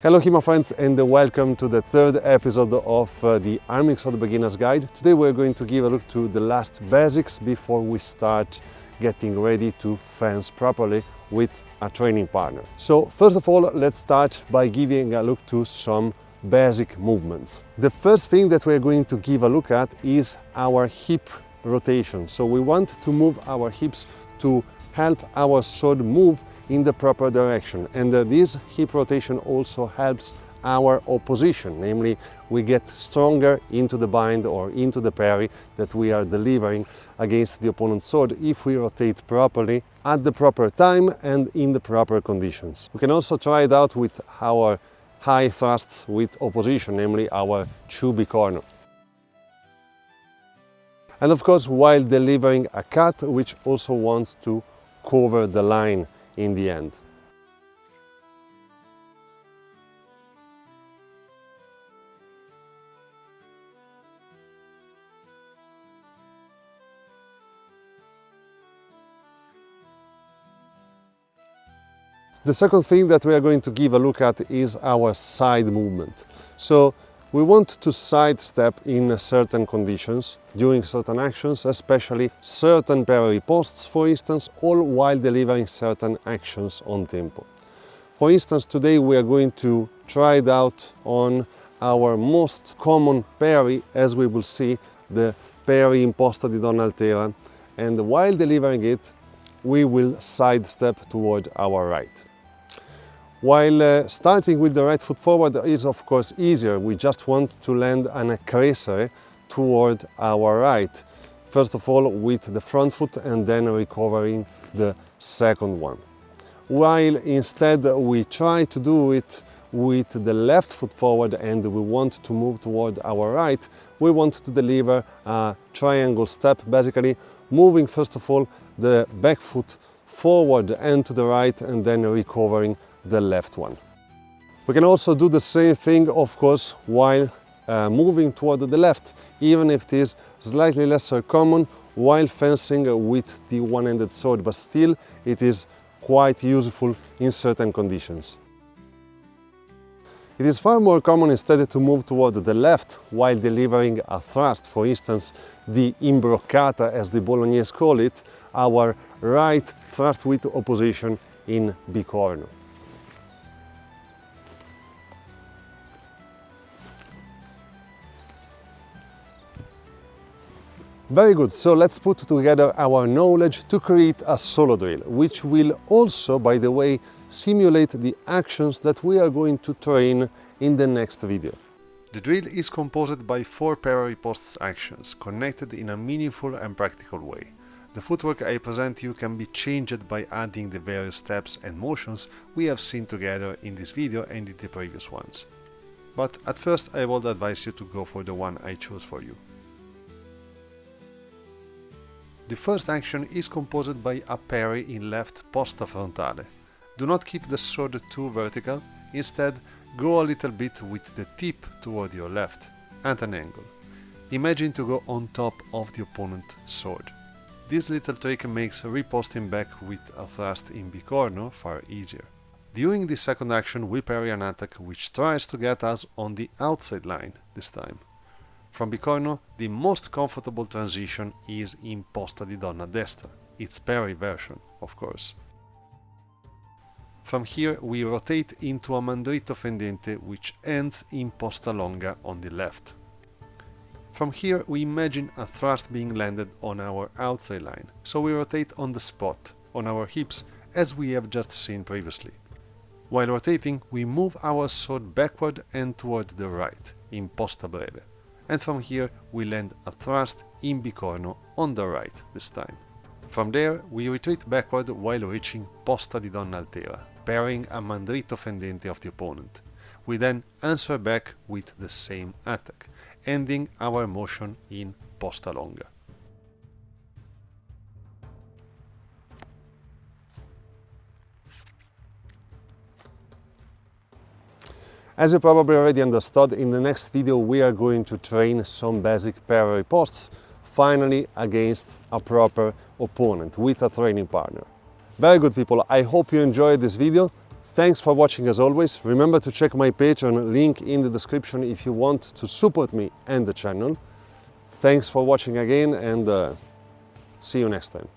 Hello HEMA friends, and welcome to the third episode of the MacLeod Beginner's Guide. Today we're going to give a look to the last basics before we start getting ready to fence properly with a training partner. So first of all, let's start by giving a look to some basic movements. The first thing that we're going to give a look at is our hip rotation. So we want to move our hips to help our sword move in the proper direction, and this hip rotation also helps our opposition, namely we get stronger into the bind or into the parry that we are delivering against the opponent's sword if we rotate properly at the proper time and in the proper conditions. We can also try it out with our high thrusts with opposition, namely our chubby corner. And of course, while delivering a cut which also wants to cover the line in the end. The second thing that we are going to give a look at is our side movement. So we want to sidestep in certain conditions, during certain actions, especially certain parry posts, for instance, all while delivering certain actions on tempo. For instance, today we are going to try it out on our most common parry, as we will see, the parry imposta di Donna Altera, and while delivering it, we will sidestep toward our right. While starting with the right foot forward is of course easier, we just want to land an accrescere toward our right. First of all with the front foot and then recovering the second one. While instead we try to do it with the left foot forward and we want to move toward our right, we want to deliver a triangle step, basically moving first of all the back foot forward and to the right and then recovering the left one. We can also do the same thing, of course, while moving toward the left, even if it is slightly lesser common while fencing with the one-handed sword, but still it is quite useful in certain conditions. It is far more common instead to move toward the left while delivering a thrust, for instance, the imbroccata, as the Bolognese call it, our right thrust with opposition in bicorno. Very good, so let's put together our knowledge to create a solo drill, which will also, by the way, simulate the actions that we are going to train in the next video. The drill is composed by 4 parry posts actions, connected in a meaningful and practical way. The footwork I present you can be changed by adding the various steps and motions we have seen together in this video and in the previous ones. But at first I would advise you to go for the one I chose for you. The first action is composed by a parry in left posta frontale. Do not keep the sword too vertical, instead go a little bit with the tip toward your left, at an angle. Imagine to go on top of the opponent's sword. This little trick makes riposting back with a thrust in bicorno far easier. During this second action we parry an attack which tries to get us on the outside line this time. From bicorno, the most comfortable transition is imposta di Donna Destra, its parry version, of course. From here we rotate into a mandrito fendente which ends imposta longa on the left. From here we imagine a thrust being landed on our outside line, so we rotate on the spot, on our hips, as we have just seen previously. While rotating, we move our sword backward and toward the right, imposta breve. And from here we land a thrust in bicorno on the right this time. From there we retreat backward while reaching posta di Donna Altera, parrying a mandrito fendente of the opponent. We then answer back with the same attack, ending our motion in posta longa. As you probably already understood, in the next video we are going to train some basic parry posts, finally against a proper opponent with a training partner. Very good people, I hope you enjoyed this video. Thanks for watching as always. Remember to check my page and link in the description if you want to support me and the channel. Thanks for watching again, and see you next time.